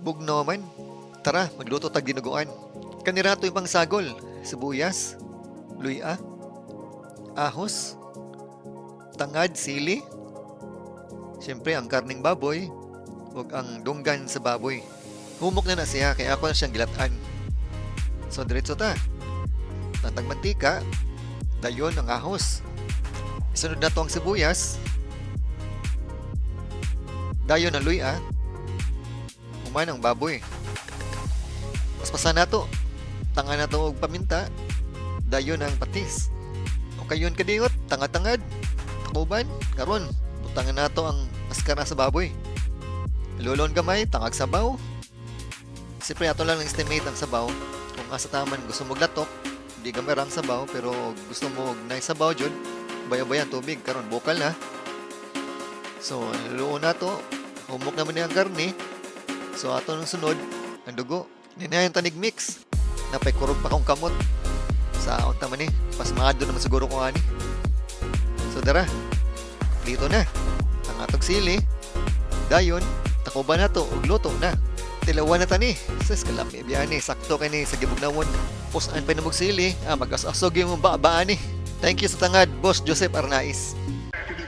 Bugno man. Tara, magluto tag dinuguan. Kanirato yung pangsagol. Sibuyas, luya, ahos, tangad, sili. Siyempre, ang karning baboy, ug ang dunggan sa baboy. Humok na siya, kaya ako na siyang gilatan. So, diretso ta. Tantang mantika, dayon ang ahos. Isunod na to ang sibuyas, dayon ang luya, human ang baboy. Paspasan na to. Tanga na to og paminta, dayon ang patis. O kayon kadiyot, tanga-tangad, takuban, karon butangan na to ang maskara sa baboy. Lulon gamay, tangag sabaw. Siyempre ato lang estimate ang sabaw. Kung asa taman gusto mo latok, di gamerang sabaw, pero gusto mo na sabaw jud, bayan-bayan tubig, karon bukal na. So, luon na to, humok naman niya ang karne. So, ato nang sunod, ang dugo. Ninayan tanig mix. Napay kurog pa kong kamot. Sa unta man pasmado naman siguro ko ani. So, dara. Dito na. Ang atog sili. Dayon, takuban na to, ug luto na. Tilawan na tani. Sus, kalami biyani. Sakto kay ni sa gibugnawon. Pusan pa namog sili. Mag-asasog yung ba ni. Thank you sa tangad, Boss Joseph Arnaiz. Back,